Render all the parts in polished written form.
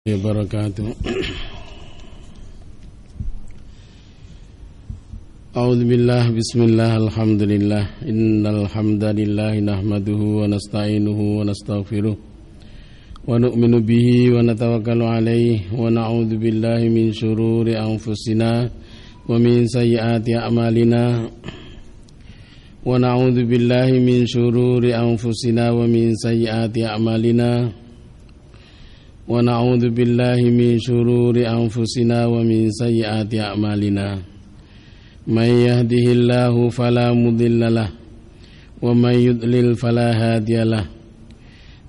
wabarakatuh. A'udzu billahi bismillah alhamdulillah innal hamdalillah nahmaduhu wa nasta'inuhu wa nastaghfiruh wa nu'minu bihi wa natawakkalu alaihi wa na'udzu billahi min syururi anfusina wa min sayyiati a'malina wa na'udzu billahi min syururi anfusina wa min sayyiati a'malina wa na'udzu billahi min syururi anfusina wa min sayyiati a'malina. May yahdihillahu fala mudhillalah wa may yudlil fala hadiyalah.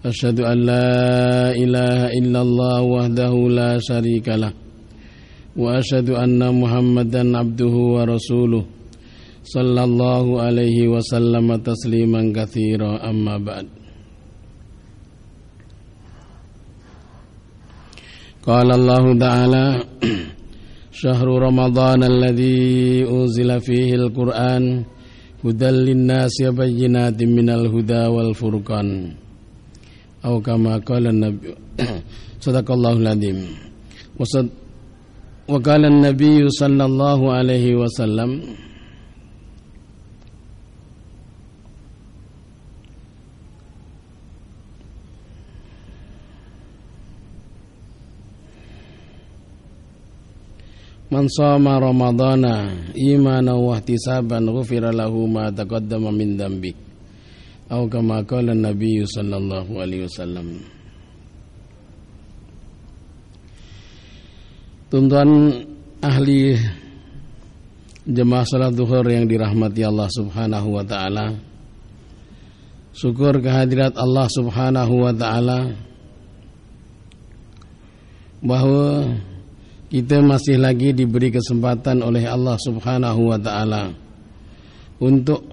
Asyhadu an la ilaha illallah wahdahu la syarikalah wa asyhadu anna Muhammadan abduhu wa rasuluh sallallahu alaihi wasallam tasliman katsira amma ba'd. Qala Allah ta'ala Syahru Ramadhan alladhi unzila fihi al-Qur'an hudal linnasi wa bayyinatin minal huda wal furqan. Aw kama qala an-nabi sadaqallahul azim. Wa qala an-nabi sallallahu alaihi wasallam Man shoma ramadhana imanan wa ihtisaban ghufira lahu ma taqaddama min dhanbi. Aw kama qala an-nabiy sallallahu alaihi wasallam. Tuan-tuan ahli jemaah salat zuhur yang dirahmati Allah Subhanahu wa taala. Syukur kehadirat Allah Subhanahu wa taala bahwa kita masih lagi diberi kesempatan oleh Allah Subhanahu wa ta'ala untuk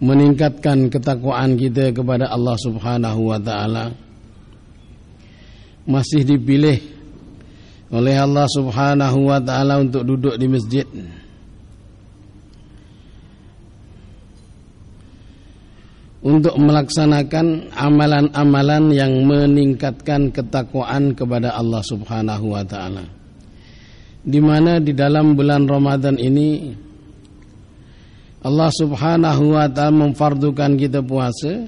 meningkatkan ketakwaan kita kepada Allah Subhanahu wa ta'ala. Masih dipilih oleh Allah Subhanahu wa ta'ala untuk duduk di masjid, untuk melaksanakan amalan-amalan yang meningkatkan ketakwaan kepada Allah Subhanahu wa taala. Di mana di dalam bulan Ramadan ini Allah Subhanahu wa taala memfardukan kita puasa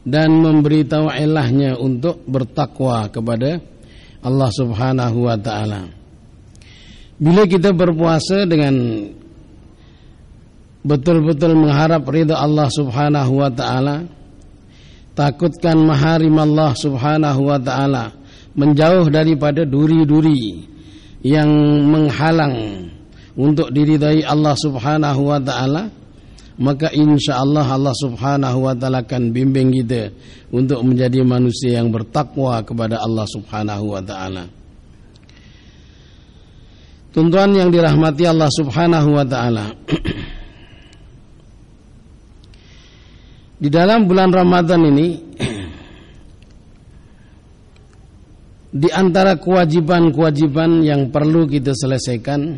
dan memberitahu ilahnya untuk bertakwa kepada Allah Subhanahu wa taala. Bila kita berpuasa dengan betul-betul mengharap ridha Allah Subhanahu wa ta'ala, takutkan maharim Allah Subhanahu wa ta'ala, menjauh daripada duri-duri yang menghalang untuk diridai Allah Subhanahu wa ta'ala, maka insyaallah Allah Subhanahu wa ta'ala akan bimbing kita untuk menjadi manusia yang bertakwa kepada Allah Subhanahu wa ta'ala. Tuan-tuan yang dirahmati Allah Subhanahu wa ta'ala, di dalam bulan Ramadan ini, di antara kewajiban-kewajiban yang perlu kita selesaikan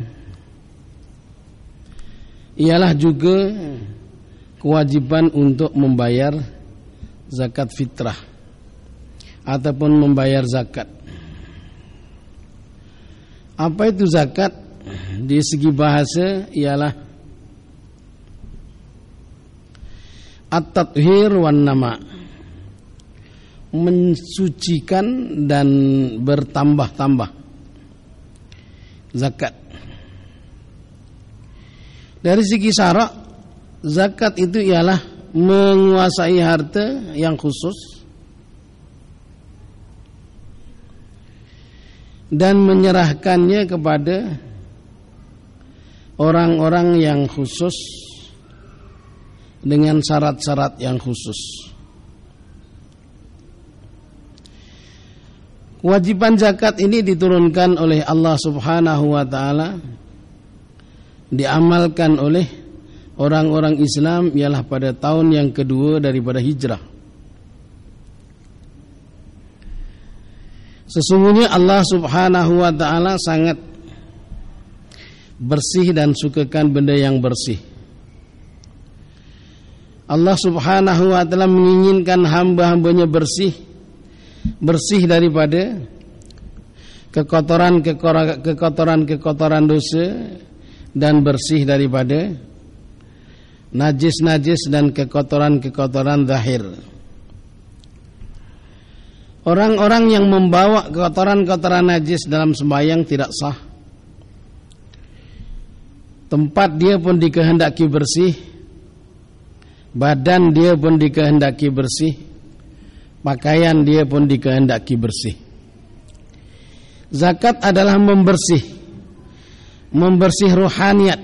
ialah juga kewajiban untuk membayar zakat fitrah ataupun membayar zakat. Apa itu zakat? Di segi bahasa ialah at-tathhir wan nama, mensucikan dan bertambah-tambah zakat. Dari segi syarak, zakat itu ialah menguasai harta yang khusus dan menyerahkannya kepada orang-orang yang khusus dengan syarat-syarat yang khusus. Kewajiban zakat ini diturunkan oleh Allah Subhanahu wa ta'ala, diamalkan oleh orang-orang Islam ialah pada tahun yang kedua daripada hijrah. Sesungguhnya Allah Subhanahu wa ta'ala sangat bersih dan sukakan benda yang bersih. Allah Subhanahu wa ta'ala menginginkan hamba-hambanya bersih bersih daripada kekotoran dosa dan bersih daripada najis dan kekotoran zahir. Orang-orang yang membawa kotoran najis dalam sembahyang tidak sah. Tempat dia pun dikehendaki bersih, badan dia pun dikehendaki bersih, pakaian dia pun dikehendaki bersih. Zakat adalah membersih rohaniat,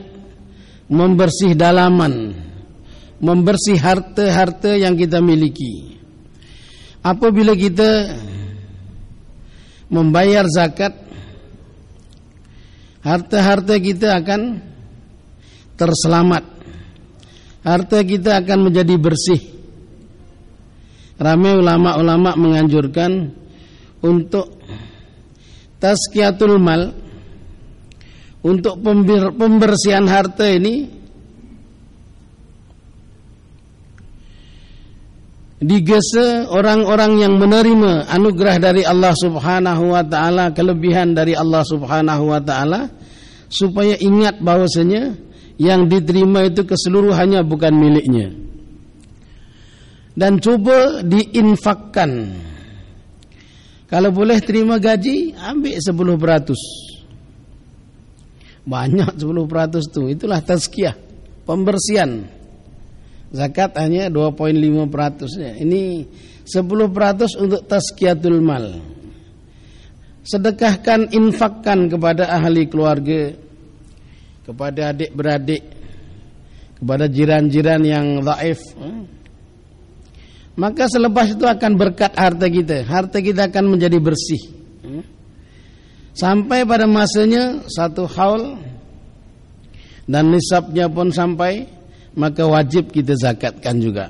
membersih dalaman, membersih harta-harta yang kita miliki. Apabila kita membayar zakat, harta-harta kita akan terselamat, harta kita akan menjadi bersih. Ramai ulama-ulama menganjurkan untuk tazkiyatul mal, untuk pembersihan harta ini digese orang-orang yang menerima anugerah dari Allah Subhanahu wa taala, kelebihan dari Allah Subhanahu wa taala, supaya ingat bahwasanya yang diterima itu keseluruhannya bukan miliknya, dan coba diinfakkan. Kalau boleh terima gaji, ambil 10%. Banyak 10% tu. Itulah tazkiyah, pembersihan. Zakat hanya 2,5%. Ini 10% untuk tazkiyatul mal. Sedekahkan, infakkan kepada ahli keluarga, kepada adik-beradik, kepada jiran-jiran yang dhaif. Maka selepas itu akan berkat harta kita akan menjadi bersih. Sampai pada masanya 1 haul dan nisabnya pun sampai, maka wajib kita zakatkan juga.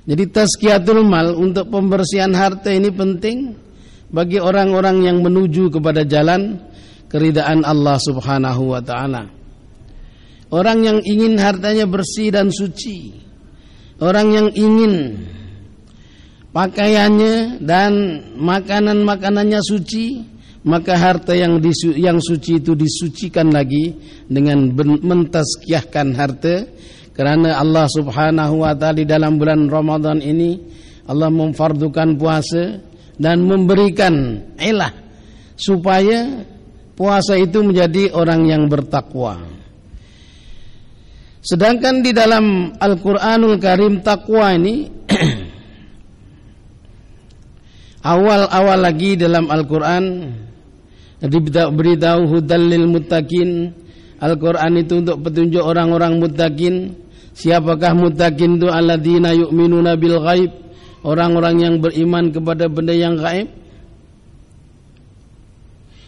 Jadi tazkiyatul mal untuk pembersihan harta ini penting bagi orang-orang yang menuju kepada jalan keridaan Allah Subhanahu wa taala. Orang yang ingin hartanya bersih dan suci, orang yang ingin pakaiannya dan makanannya suci, maka harta yang suci itu disucikan lagi dengan mentazkiyahkan harta. Kerana Allah Subhanahu wa taala di dalam bulan Ramadan ini Allah memfardukan puasa dan memberikan ilah supaya puasa itu menjadi orang yang bertakwa. Sedangkan di dalam Al-Qur'anul Karim takwa ini awal-awal lagi dalam Al-Quran diberitahu hudal lil muttaqin. Al-Quran itu untuk petunjuk orang-orang muttaqin. Siapakah muttaqin itu? Alladzina yu'minuna bil ghaib, orang-orang yang beriman kepada benda yang gaib.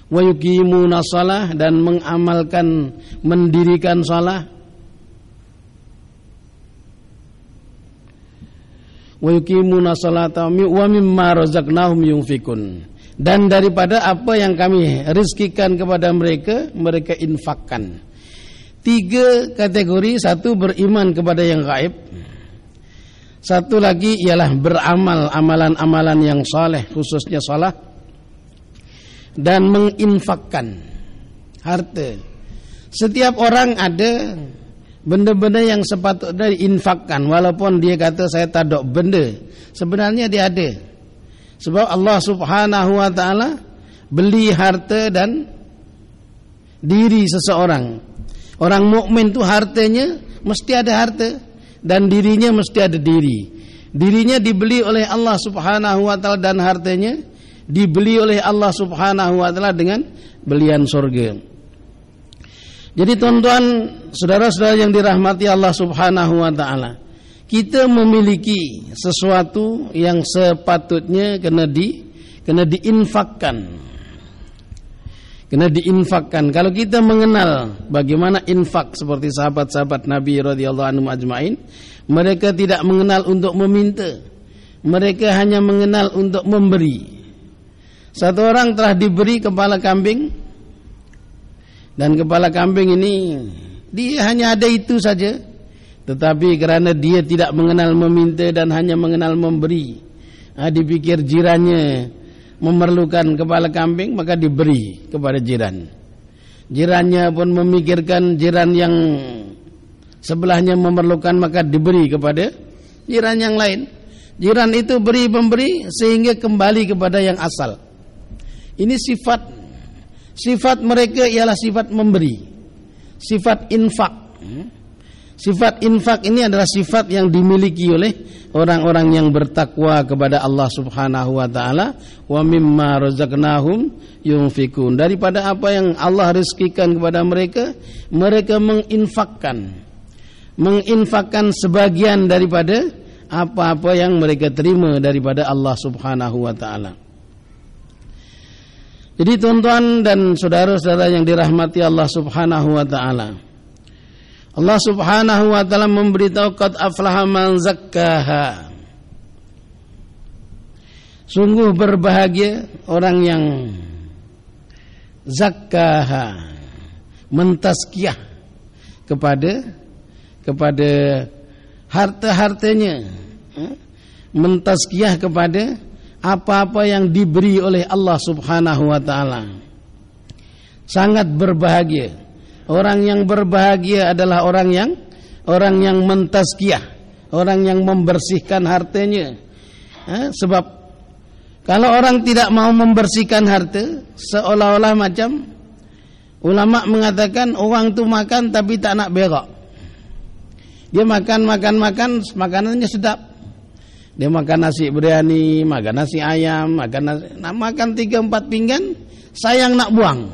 Wa yuqimuna shalah, dan mengamalkan, mendirikan shalah. Wa yuqimuna sholata wa mimma razaqnahum yunfikun, dan daripada apa yang kami rizkikan kepada mereka, mereka infakkan. 3 kategori: 1 beriman kepada yang gaib, 1 lagi ialah beramal amalan-amalan yang saleh, khususnya salat, dan menginfakkan harta. Setiap orang ada benda-benda yang sepatutnya diinfakkan, walaupun dia kata saya tak ada benda, sebenarnya dia ada. Sebab Allah Subhanahu wa taala beli harta dan diri seseorang. Orang mukmin itu hartanya mesti ada harta dan dirinya mesti ada diri. Dirinya dibeli oleh Allah Subhanahu wa taala dan hartanya dibeli oleh Allah Subhanahu wa taala dengan belian surga. Jadi tuan-tuan, saudara-saudara yang dirahmati Allah Subhanahu wa taala, kita memiliki sesuatu yang sepatutnya kena diinfakkan. Kena diinfakkan. Kalau kita mengenal bagaimana infak seperti sahabat-sahabat Nabi radhiyallahu anhum ajmain, mereka tidak mengenal untuk meminta. Mereka hanya mengenal untuk memberi. Satu orang telah diberi kepala kambing, dan kepala kambing ini dia hanya ada itu saja. Tetapi kerana dia tidak mengenal meminta dan hanya mengenal memberi, dipikir jirannya memerlukan kepala kambing, maka diberi kepada jiran. Jirannya pun memikirkan jiran yang sebelahnya memerlukan, maka diberi kepada jiran yang lain. Jiran itu beri memberi sehingga kembali kepada yang asal. Ini sifat mereka ialah sifat memberi, sifat infak. Sifat infak ini adalah sifat yang dimiliki oleh orang-orang yang bertakwa kepada Allah Subhanahu wa taala. Wa mimma razaqnahum yunfikun. Daripada apa yang Allah rezekikan kepada mereka, mereka menginfakkan sebagian daripada apa-apa yang mereka terima daripada Allah Subhanahu wa taala. Jadi tuan-tuan dan saudara-saudara yang dirahmati Allah Subhanahu wa taala, Allah Subhanahu wa taala memberitahu qad aflaha man zakkaha. Sungguh berbahagia orang yang zakkaha, mentazkiyah kepada harta-hartanya, mentazkiyah kepada apa-apa yang diberi oleh Allah Subhanahu wa taala. Sangat berbahagia. Orang yang berbahagia adalah orang yang mentazkiyah, orang yang membersihkan hartanya. Sebab kalau orang tidak mau membersihkan harta, seolah-olah macam ulama mengatakan orang tu makan tapi tak nak berak. Dia makan, makanannya sedap. Dia makan nasi biryani, makan nasi ayam, makan 3-4 pinggan, sayang nak buang.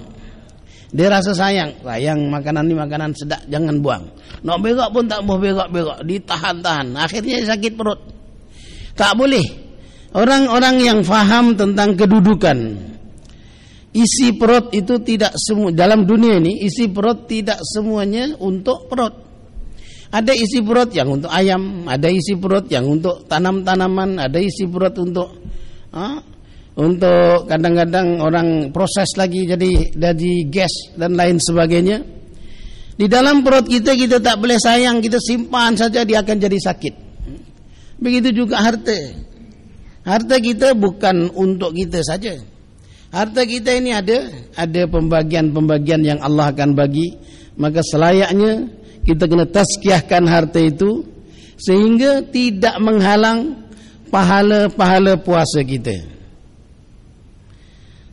Dia rasa sayang makanan ini makanan sedap, jangan buang. Nak berak pun tak mau berak, ditahan-tahan. Akhirnya sakit perut. Tak boleh. Orang-orang yang faham tentang kedudukan isi perut itu tidak semua dalam dunia ini, isi perut tidak semuanya untuk perut. Ada isi perut yang untuk ayam, ada isi perut yang untuk tanam-tanaman, ada isi perut untuk kadang-kadang orang proses lagi jadi gas dan lain sebagainya. Di dalam perut kita tak boleh sayang, kita simpan saja, dia akan jadi sakit. Begitu juga harta. Harta kita bukan untuk kita saja. Harta kita ini ada pembagian-pembagian yang Allah akan bagi, maka selayaknya kita kena tazkiyahkan harta itu sehingga tidak menghalang pahala-pahala puasa kita.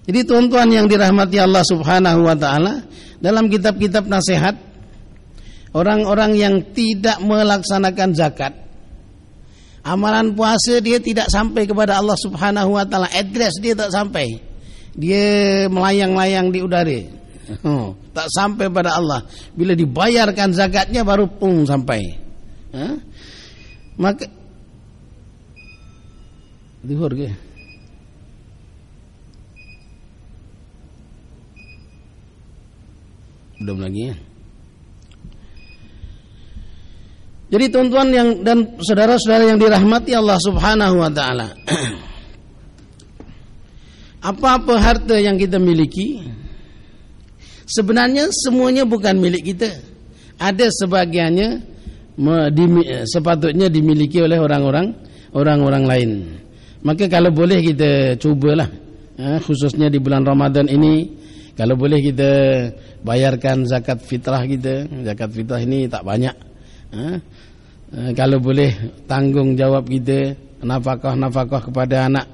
Jadi tuan-tuan yang dirahmati Allah Subhanahu wa taala, dalam kitab-kitab nasihat, orang-orang yang tidak melaksanakan zakat, amalan puasa dia tidak sampai kepada Allah Subhanahu wa taala, address dia tak sampai. Dia melayang-layang di udara. Tak sampai pada Allah. Bila dibayarkan zakatnya baru sampai. Maka zuhur ke? Belum lagi ya. Jadi tuan-tuan dan saudara-saudara yang dirahmati Allah Subhanahu wa taala, apa-apa harta yang kita miliki sebenarnya semuanya bukan milik kita. Ada sebagiannya sepatutnya dimiliki oleh orang-orang lain. Maka kalau boleh kita cubalah, khususnya di bulan Ramadan ini, kalau boleh kita bayarkan zakat fitrah kita. Zakat fitrah ini tak banyak. Kalau boleh tanggung jawab kita, nafkah kepada anak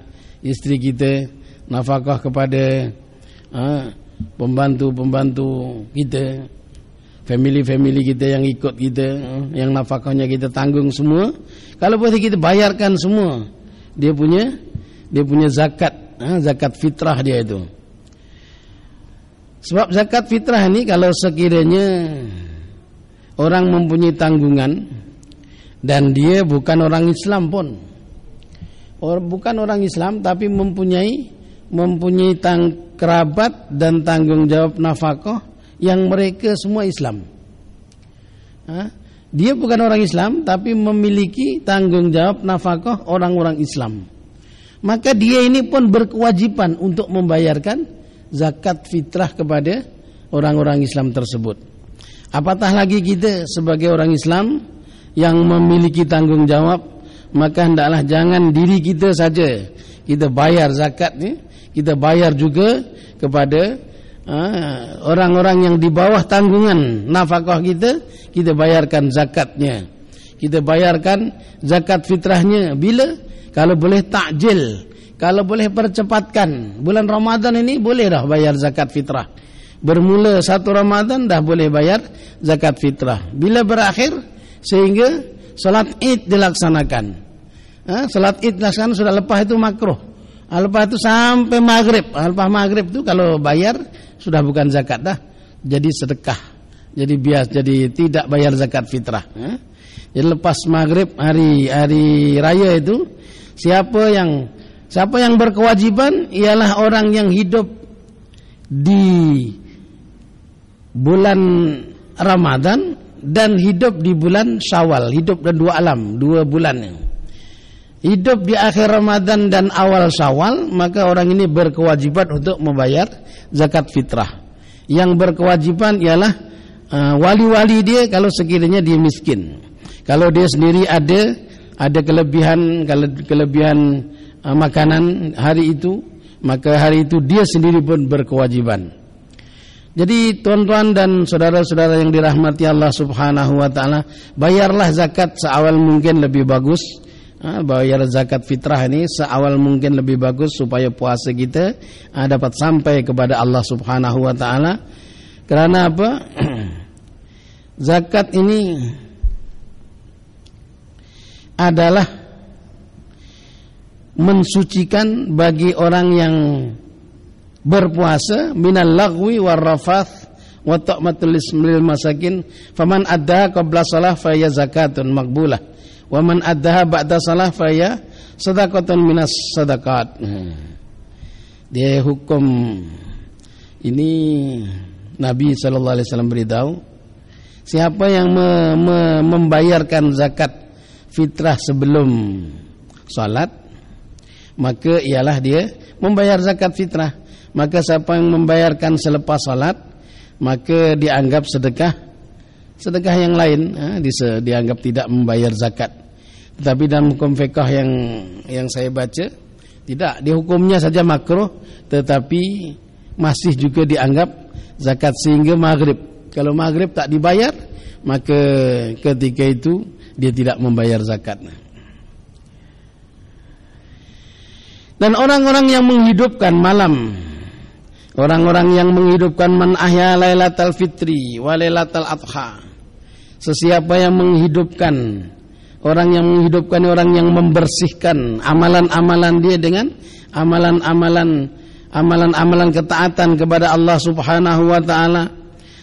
isteri kita, nafkah kepada pembantu kita, family kita yang ikut kita, yang nafkahnya kita tanggung semua. Kalau boleh kita bayarkan semua dia punya zakat, zakat fitrah dia itu. Sebab zakat fitrah ini kalau sekiranya orang mempunyai tanggungan dan dia bukan orang Islam pun, bukan orang Islam tapi mempunyai kerabat dan tanggung jawab nafkah yang mereka semua Islam. Dia bukan orang Islam tapi memiliki tanggung jawab nafkah orang-orang Islam. Maka dia ini pun berkewajiban untuk membayarkan zakat fitrah kepada orang-orang Islam tersebut. Apatah lagi kita sebagai orang Islam yang memiliki tanggung jawab maka hendaklah jangan diri kita saja kita bayar zakat ni, kita bayar juga kepada orang-orang yang di bawah tanggungan nafkah kita bayarkan zakatnya. Kita bayarkan zakat fitrahnya bila? Kalau boleh takjil, kalau boleh percepatkan. Bulan Ramadan ini boleh dah bayar zakat fitrah. Bermula 1 Ramadan dah boleh bayar zakat fitrah. Bila berakhir sehingga solat Id dilaksanakan. Solat Id dilaksanakan sudah, lepas itu makruh. Lepas itu sampai maghrib. Lepas maghrib itu kalau bayar sudah bukan zakat dah, jadi sedekah. Jadi jadi tidak bayar zakat fitrah. Jadi lepas maghrib hari raya itu siapa yang berkewajiban ialah orang yang hidup di bulan Ramadan dan hidup di bulan Syawal, hidup di 2 alam, 2 bulan. Hidup di akhir Ramadan dan awal Syawal, maka orang ini berkewajiban untuk membayar zakat fitrah. Yang berkewajiban ialah wali-wali dia kalau sekiranya dia miskin. Kalau dia sendiri ada kelebihan makanan hari itu, maka hari itu dia sendiri pun berkewajiban. Jadi tuan-tuan dan saudara-saudara yang dirahmati Allah Subhanahu wa taala, bayarlah zakat seawal mungkin lebih bagus. Bayar zakat fitrah ini seawal mungkin lebih bagus supaya puasa kita dapat sampai kepada Allah Subhanahu wa taala. Kerana apa? Zakat ini adalah mensucikan bagi orang yang berpuasa minal lagwi war rafath wa ta'matul lil masakin, faman addaha qabla shalah fa hiya zakatun maqbulah wa man addaha ba'da shalah fa hiya shadaqatun minas sadaqat. Dia hukum ini Nabi sallallahu alaihi wasallam beritahu, siapa yang membayarkan zakat fitrah sebelum salat, maka ialah dia membayar zakat fitrah. Maka siapa yang membayarkan selepas salat, maka dianggap sedekah yang lain, dianggap tidak membayar zakat. Tetapi dalam hukum fiqh yang saya baca, tidak, di hukumnya saja makruh, tetapi masih juga dianggap zakat sehingga maghrib. Kalau maghrib tak dibayar, maka ketika itu dia tidak membayar zakat. Dan orang-orang yang menghidupkan malam, orang-orang yang menghidupkan man ahya lailatal fitri wa lailatal adha, sesiapa yang menghidupkan, orang yang menghidupkan, orang yang membersihkan amalan-amalan dia dengan amalan-amalan ketaatan kepada Allah Subhanahu wa taala,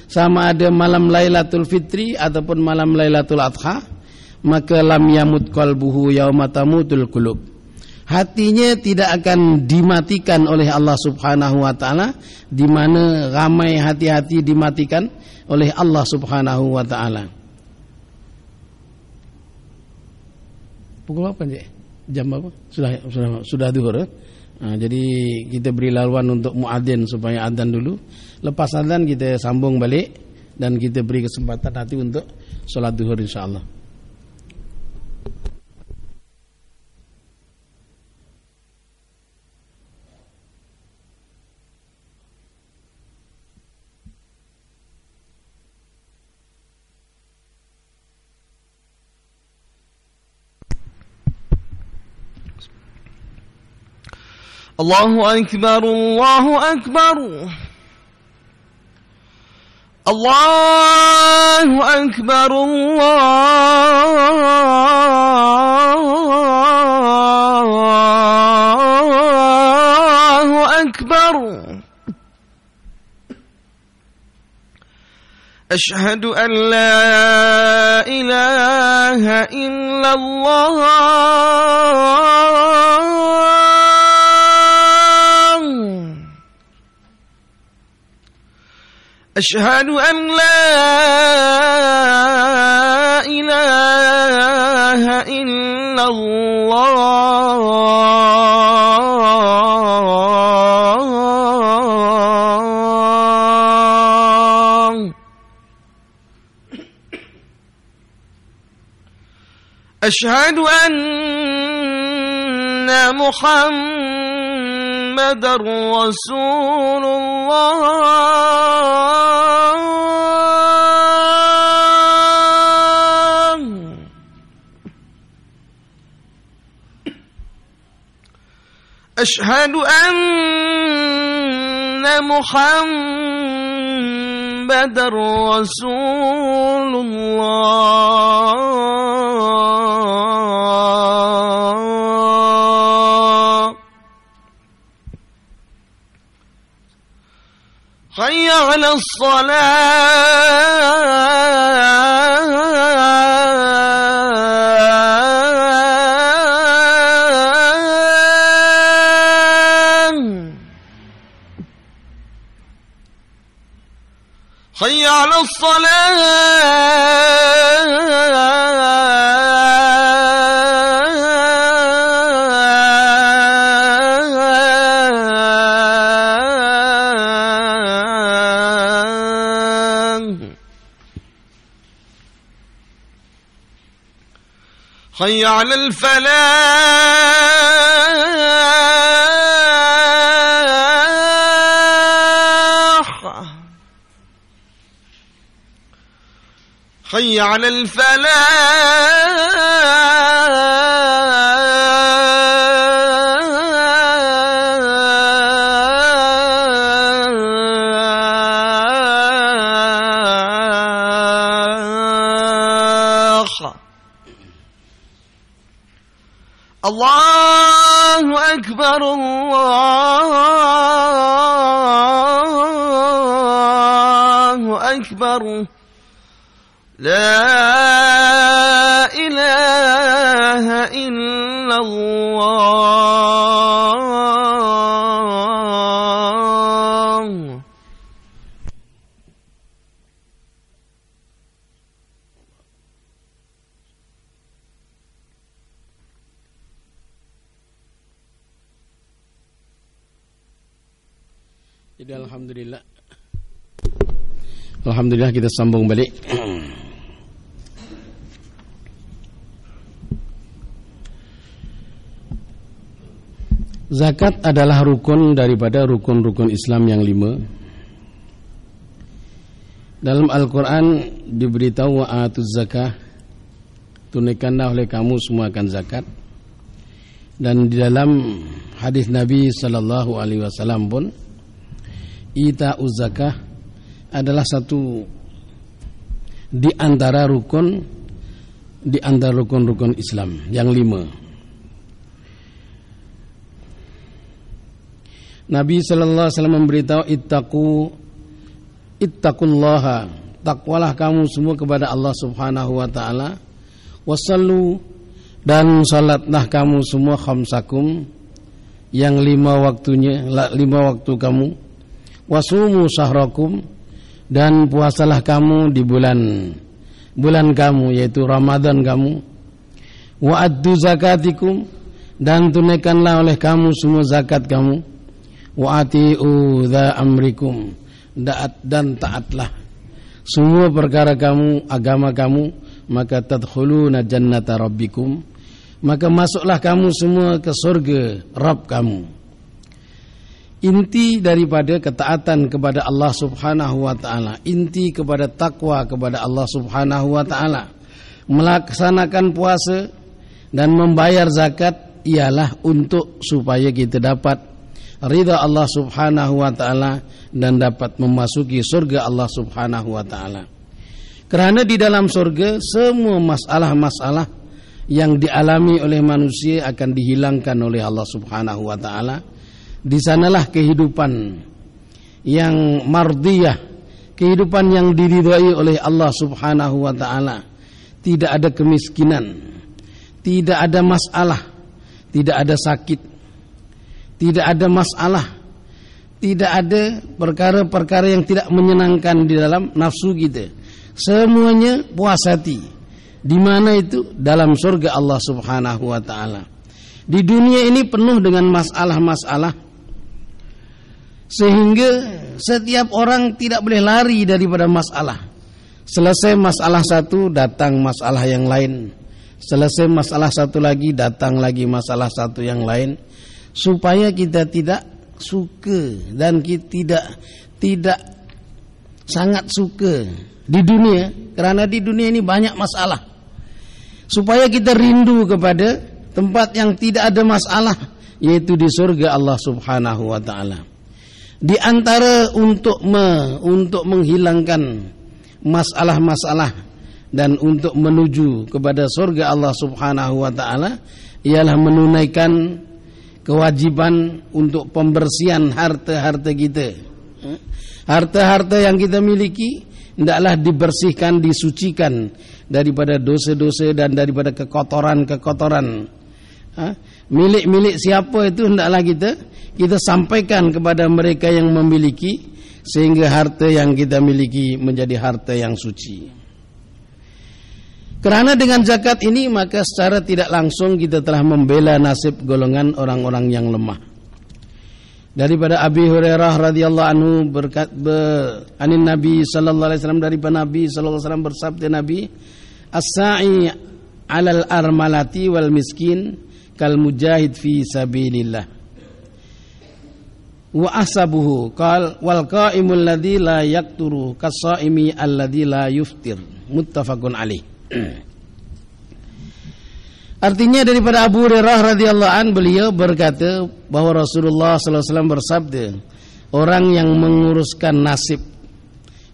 sama ada malam Lailatul Fitri ataupun malam Lailatul Adha, maka lam yamut qalbuhu yauma tamutul qulub. Hatinya tidak akan dimatikan oleh Allah Subhanahu wa taala, di mana ramai hati-hati dimatikan oleh Allah Subhanahu wa taala. Pukul apa, Cik? Jam apa? Sudah zuhur. Jadi kita beri laluan untuk muadzin supaya adzan dulu. Lepas adzan kita sambung balik dan kita beri kesempatan nanti untuk salat zuhur insyaallah. Allahu Akbar, Allahu Akbar, Allahu Akbar, Allahu Akbar. Ashhadu an la ilaha illallah, أشهد أن لا إله إلا الله أشهد أن محمدًا رسول الله أشهد أن محمدًا رسول الله حي على حي على حي على الفلاح حي على الفلاح الله أكبر الله أكبر لا إله إلا الله Jadi Alhamdulillah kita sambung balik. Zakat adalah rukun daripada rukun-rukun Islam yang 5. Dalam Al-Quran diberitahu wa atuz zakah, tunaikanlah oleh kamu semua akan zakat. Dan di dalam hadis Nabi sallallahu alaihi wasallam pun ita'uz zakah adalah satu di antara rukun-rukun Islam yang 5. Nabi sallallahu alaihi wasallam memberitahu ittaqullaha, takwalah kamu semua kepada Allah Subhanahu wa taala. Wasallu, dan salatlah kamu semua khamsakum, yang 5 waktunya, 5 waktu kamu. Wasumu syahrakum, dan puasalah kamu di bulan kamu, yaitu Ramadan kamu. Wa addu zakatikum, dan tunaikanlah oleh kamu semua zakat kamu. Wa ati'u dha amrikum, dan taatlah semua perkara kamu, agama kamu, maka tadkhuluna jannata rabbikum, maka masuklah kamu semua ke surga Rabb kamu. Inti daripada ketaatan kepada Allah Subhanahu wa taala, inti kepada takwa kepada Allah Subhanahu wa taala, melaksanakan puasa dan membayar zakat ialah untuk supaya kita dapat ridha Allah Subhanahu wa taala dan dapat memasuki surga Allah Subhanahu wa taala. Kerana di dalam surga semua masalah-masalah yang dialami oleh manusia akan dihilangkan oleh Allah Subhanahu wa taala. Di sanalah kehidupan yang mardiyah, kehidupan yang diridhai oleh Allah Subhanahu wa taala. Tidak ada kemiskinan, tidak ada masalah, tidak ada sakit, tidak ada masalah, tidak ada perkara-perkara yang tidak menyenangkan di dalam nafsu kita. Semuanya puas hati. Di mana itu? Dalam surga Allah Subhanahu wa taala. Di dunia ini penuh dengan masalah-masalah, sehingga setiap orang tidak boleh lari daripada masalah. Selesai masalah satu, datang masalah yang lain. selesai masalah satu lagi, datang lagi masalah satu yang lain, supaya kita tidak suka dan kita tidak sangat suka di dunia, karena di dunia ini banyak masalah. Supaya kita rindu kepada tempat yang tidak ada masalah, yaitu di surga Allah Subhanahu wa taala. Di antara untuk menghilangkan masalah-masalah dan untuk menuju kepada surga Allah Subhanahu wa taala ialah menunaikan kewajiban untuk pembersihan harta-harta kita. Harta-harta yang kita miliki hendaklah dibersihkan, disucikan daripada dosa-dosa dan daripada kekotoran-kekotoran. Milik-milik siapa itu hendaklah kita sampaikan kepada mereka yang memiliki, sehingga harta yang kita miliki menjadi harta yang suci. Kerana dengan zakat ini maka secara tidak langsung kita telah membela nasib golongan orang-orang yang lemah. Daripada Abi Hurairah radhiyallahu anhu anin Nabi sallallahu alaihi wasallam, daripada Nabi sallallahu alaihi wasallam bersabda Nabi, as-sa'i 'alal armalati wal miskin kal mujahid fi sabilillah. Wa ahsabuhu qal wal qa'imul ladzi la yaqturu kas-sha'imi alladzi la yuftir. Muttafaqun alaih. Artinya daripada Abu Hurairah radhiyallahu an, beliau berkata bahwa Rasulullah sallallahu alaihi wasallam bersabda, orang yang menguruskan nasib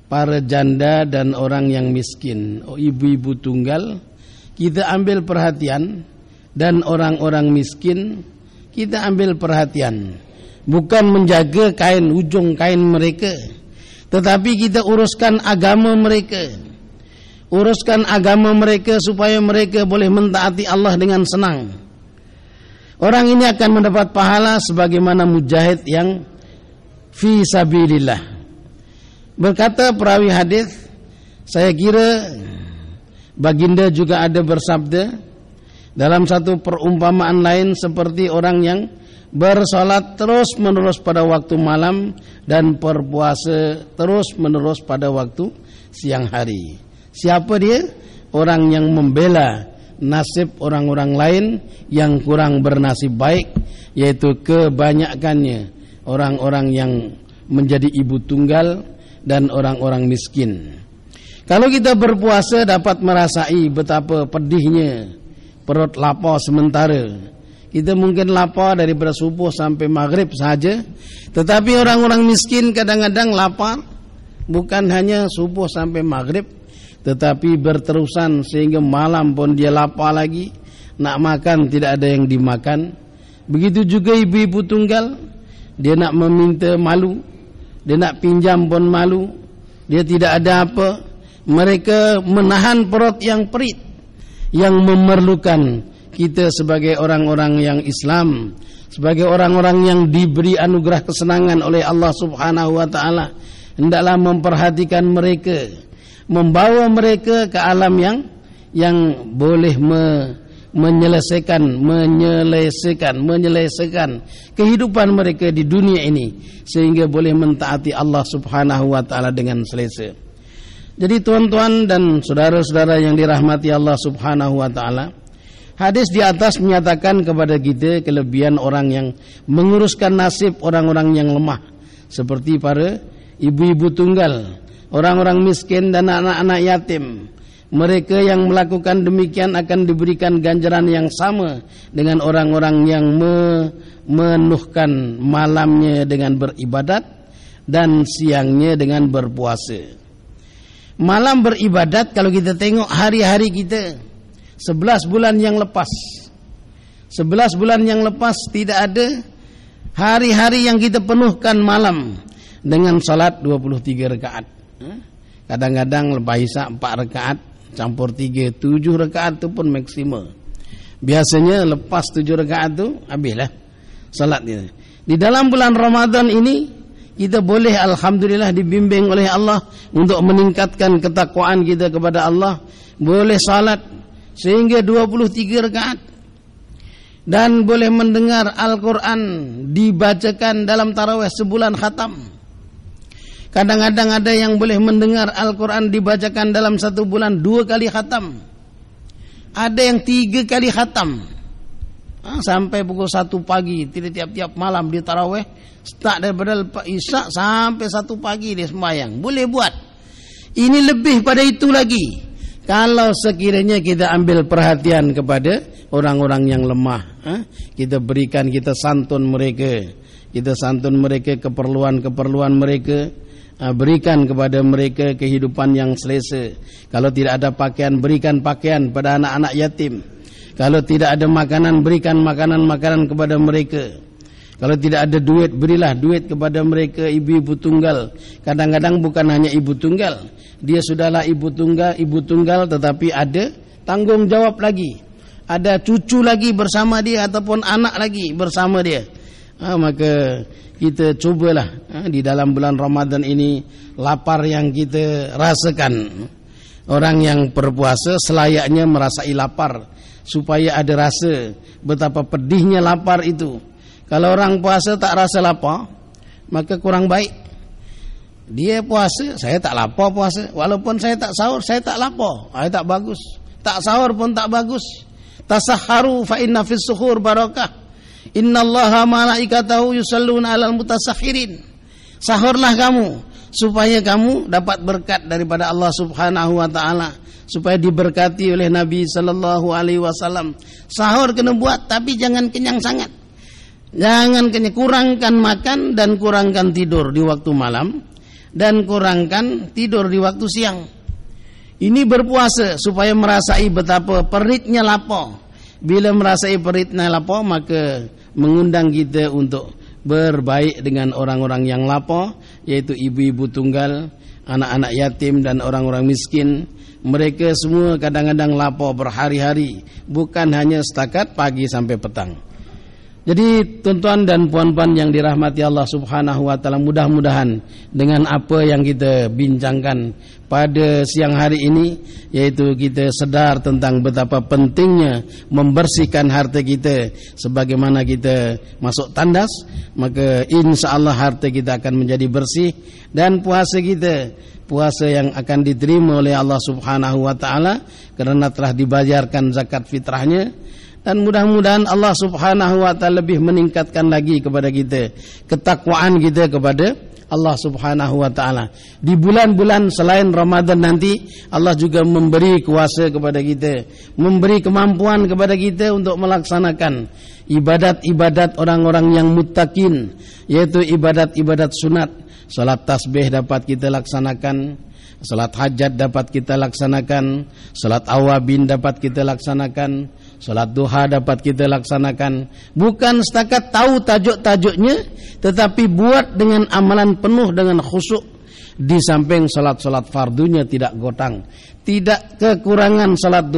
para janda dan orang yang miskin, ibu-ibu tunggal, kita ambil perhatian, dan orang-orang miskin kita ambil perhatian. Bukan menjaga kain, ujung kain mereka, tetapi kita uruskan agama mereka. Uruskan agama mereka supaya mereka boleh mentaati Allah dengan senang. Orang ini akan mendapat pahala sebagaimana mujahid yang fi sabilillah. Berkata perawi hadis, saya kira baginda juga ada bersabda dalam satu perumpamaan lain seperti orang yang bersolat terus menerus pada waktu malam dan berpuasa terus menerus pada waktu siang hari. Siapa dia? Orang yang membela nasib orang-orang lain yang kurang bernasib baik, yaitu kebanyakannya orang-orang yang menjadi ibu tunggal dan orang-orang miskin. Kalau kita berpuasa dapat merasai betapa pedihnya perut lapar sementara. Kita mungkin lapar daripada subuh sampai maghrib saja, tetapi orang-orang miskin kadang-kadang lapar bukan hanya subuh sampai maghrib, tetapi berterusan sehingga malam pun dia lapar lagi, nak makan tidak ada yang dimakan. Begitu juga ibu-ibu tunggal, dia nak meminta malu, dia nak pinjam pun malu, dia tidak ada apa. Mereka menahan perut yang perit, yang memerlukan kita sebagai orang-orang yang Islam, sebagai orang-orang yang diberi anugerah kesenangan oleh Allah Subhanahu wa taala, hendaklah memperhatikan mereka, membawa mereka ke alam yang boleh menyelesaikan kehidupan mereka di dunia ini, sehingga boleh mentaati Allah Subhanahu wa taala dengan selesa. Jadi tuan-tuan dan saudara-saudara yang dirahmati Allah Subhanahu wa taala, hadis di atas menyatakan kepada kita kelebihan orang yang menguruskan nasib orang-orang yang lemah, seperti para ibu-ibu tunggal, orang-orang miskin dan anak-anak yatim. Mereka yang melakukan demikian akan diberikan ganjaran yang sama dengan orang-orang yang memenuhkan malamnya dengan beribadat dan siangnya dengan berpuasa. Malam beribadat, kalau kita tengok hari-hari kita 11 bulan yang lepas, 11 bulan yang lepas tidak ada hari-hari yang kita penuhkan malam dengan salat 23 rakaat. Kadang-kadang lepas isyak 4 rakaat campur 3, 7 rakaat itu pun maksimal. Biasanya lepas 7 rakaat itu habislah salat kita. Di dalam bulan Ramadan ini kita boleh alhamdulillah dibimbing oleh Allah untuk meningkatkan ketakwaan kita kepada Allah, boleh salat sehingga 23 rakaat, dan boleh mendengar Al-Quran dibacakan dalam tarawih sebulan khatam. Kadang-kadang ada yang boleh mendengar Al-Quran dibacakan dalam 1 bulan 2 kali khatam. Ada yang 3 kali khatam. Sampai pukul 1 pagi, tiap-tiap malam dia tarawih, start daripada Isya sampai 1 pagi dia sembahyang. Boleh buat. Ini lebih pada itu lagi. Kalau sekiranya kita ambil perhatian kepada orang-orang yang lemah, kita berikan, kita santun mereka, keperluan-keperluan mereka, berikan kepada mereka kehidupan yang selesa. Kalau tidak ada pakaian, berikan pakaian pada anak-anak yatim. Kalau tidak ada makanan, berikan makanan-makanan kepada mereka. Kalau tidak ada duit, berilah duit kepada mereka, ibu-ibu tunggal. Kadang-kadang bukan hanya ibu tunggal, dia sudahlah ibu tunggal tetapi ada tanggung jawab lagi. Ada cucu lagi bersama dia ataupun anak lagi bersama dia. Maka kita cubalah di dalam bulan Ramadan ini, lapar yang kita rasakan. Orang yang berpuasa selayaknya merasai lapar, supaya ada rasa betapa pedihnya lapar itu. Kalau orang puasa tak rasa lapar, maka kurang baik. Dia puasa, saya tak lapar puasa. Walaupun saya tak sahur, saya tak lapar. Tak bagus. Tak sahur pun tak bagus. Tasahharu fa inna fis suhur barakah. Innallaha malaikatahu yusalluna 'alal mutasahhirin. Sahurlah kamu supaya kamu dapat berkat daripada Allah Subhanahu wa taala, supaya diberkati oleh Nabi sallallahu alaihi wasallam. Sahur kena buat, tapi jangan kenyang sangat. Jangan kenyang, kurangkan makan dan kurangkan tidur di waktu malam dan kurangkan tidur di waktu siang. Ini berpuasa supaya merasai betapa peritnya lapar. Bila merasai peritnya lapar, maka mengundang kita untuk berbaik dengan orang-orang yang lapar, yaitu ibu-ibu tunggal, anak-anak yatim dan orang-orang miskin. Mereka semua kadang-kadang lapar berhari-hari, bukan hanya setakat pagi sampai petang. Jadi tuan-tuan dan puan-puan yang dirahmati Allah Subhanahu wa taala, mudah-mudahan dengan apa yang kita bincangkan pada siang hari ini, yaitu kita sedar tentang betapa pentingnya membersihkan harta kita sebagaimana kita masuk tandas, maka insya-Allah harta kita akan menjadi bersih, dan puasa kita puasa yang akan diterima oleh Allah Subhanahu wa taala kerana telah dibayarkan zakat fitrahnya. Dan mudah-mudahan Allah Subhanahu wa taala lebih meningkatkan lagi kepada kita ketakwaan kita kepada Allah Subhanahu wa taala. Di bulan-bulan selain Ramadan nanti, Allah juga memberi kuasa kepada kita, memberi kemampuan kepada kita untuk melaksanakan ibadat-ibadat orang-orang yang muttaqin, yaitu ibadat-ibadat sunat. Salat tasbih dapat kita laksanakan, salat hajat dapat kita laksanakan, salat awabin dapat kita laksanakan, salat duha dapat kita laksanakan. Bukan setakat tahu tajuk-tajuknya, tetapi buat dengan amalan penuh dengan khusyuk. Di samping salat-salat fardunya tidak gotang, tidak kekurangan salat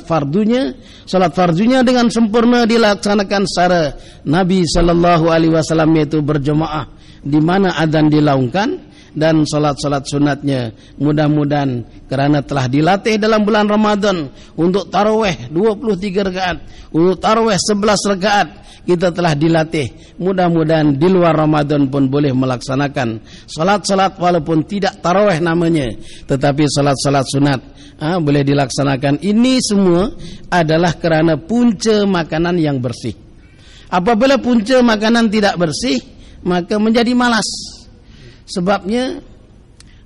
fardunya dengan sempurna dilaksanakan secara Nabi sallallahu alaihi wasallam, yaitu berjemaah di mana adzan dilaungkan, dan salat-salat sunatnya mudah-mudahan kerana telah dilatih dalam bulan Ramadan untuk tarawih 23 rakaat, untuk tarawih 11 rakaat, kita telah dilatih. Mudah-mudahan di luar Ramadan pun boleh melaksanakan salat-salat walaupun tidak tarawih namanya, tetapi salat-salat sunat boleh dilaksanakan. Ini semua adalah kerana punca makanan yang bersih. Apabila punca makanan tidak bersih, maka menjadi malas. Sebabnya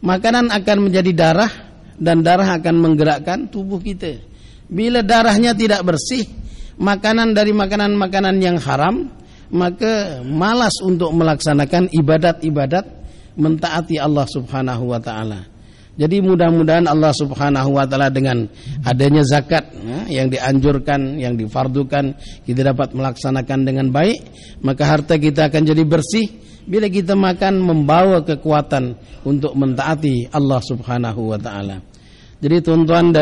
makanan akan menjadi darah, dan darah akan menggerakkan tubuh kita. Bila darahnya tidak bersih, makanan dari makanan-makanan yang haram, maka malas untuk melaksanakan ibadat-ibadat mentaati Allah Subhanahu wa taala. Jadi mudah-mudahan Allah Subhanahu wa taala dengan adanya zakat yang dianjurkan, yang difardukan, kita dapat melaksanakan dengan baik, maka harta kita akan jadi bersih. Bila kita makan, membawa kekuatan untuk mentaati Allah Subhanahu wa taala. Jadi tuan-tuan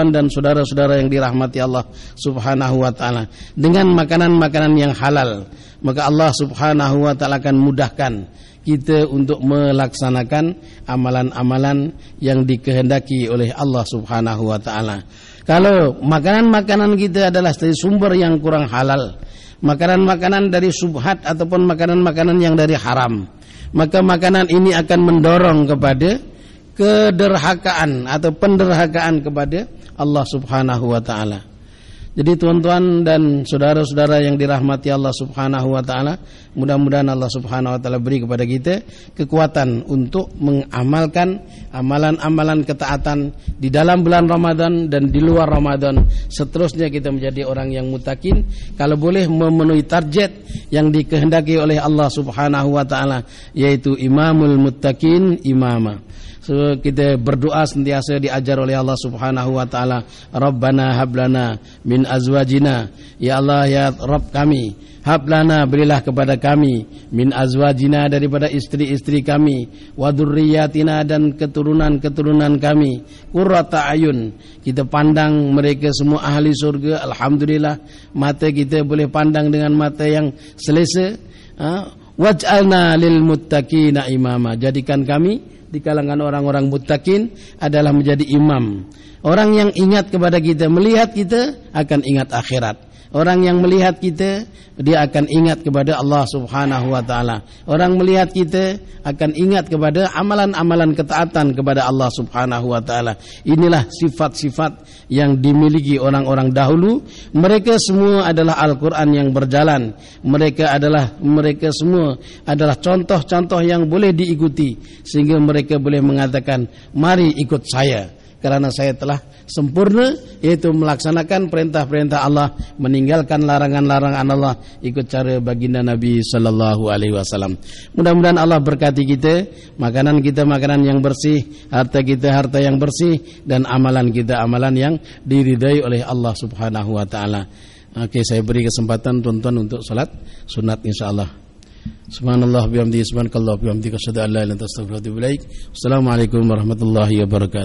dan saudara-saudara yang dirahmati Allah Subhanahu wa taala, dengan makanan-makanan yang halal, maka Allah Subhanahu wa taala akan mudahkan kita untuk melaksanakan amalan-amalan yang dikehendaki oleh Allah Subhanahu wa taala. Kalau makanan-makanan kita adalah dari sumber yang kurang halal, makanan-makanan dari subhat ataupun makanan-makanan yang dari haram, maka makanan ini akan mendorong kepada kederhakaan atau penderhakaan kepada Allah Subhanahu wa taala. Jadi tuan-tuan dan saudara-saudara yang dirahmati Allah Subhanahu wa taala, mudah-mudahan Allah Subhanahu wa taala beri kepada kita kekuatan untuk mengamalkan amalan-amalan ketaatan di dalam bulan Ramadan dan di luar Ramadan. Seterusnya kita menjadi orang yang muttaqin, kalau boleh memenuhi target yang dikehendaki oleh Allah Subhanahu wa taala, yaitu imamul muttaqin imama. So, kita berdoa sentiasa diajar oleh Allah Subhanahu wa taala, Rabbana hablana min azwajina, ya Allah ya Rabb kami, hablana berilah kepada kami, min azwajina daripada istri-istri kami, wa dzurriyyatina dan keturunan-keturunan kami, qurrata ayun, kita pandang mereka semua ahli surga. Alhamdulillah, mata kita boleh pandang dengan mata yang selesa. Waj'alna lil muttaqina imama, jadikan kami di kalangan orang-orang muttaqin adalah menjadi imam. Orang yang ingat kepada kita, melihat kita akan ingat akhirat. Orang yang melihat kita, dia akan ingat kepada Allah Subhanahu wa taala. Orang melihat kita akan ingat kepada amalan-amalan ketaatan kepada Allah Subhanahu wa taala. Inilah sifat-sifat yang dimiliki orang-orang dahulu. Mereka semua adalah Al-Qur'an yang berjalan. Mereka semua adalah contoh-contoh yang boleh diikuti, sehingga mereka boleh mengatakan, mari ikut saya, karena saya telah sempurna, yaitu melaksanakan perintah-perintah Allah, meninggalkan larangan-larangan Allah, ikut cara baginda Nabi sallallahu alaihi wasallam. Mudah-mudahan Allah berkati kita, makanan kita makanan yang bersih, harta kita harta yang bersih, dan amalan kita amalan yang diridai oleh Allah Subhanahu wa taala. Oke, saya beri kesempatan tuan-tuan untuk salat sunat insyaallah. Subhanallah bihamdihi, subhanakallah bihamdika, asyhadu an la ilaha illa anta, astaghfiruka wa atubu ilaik. Wassalamualaikum warahmatullahi wabarakatuh.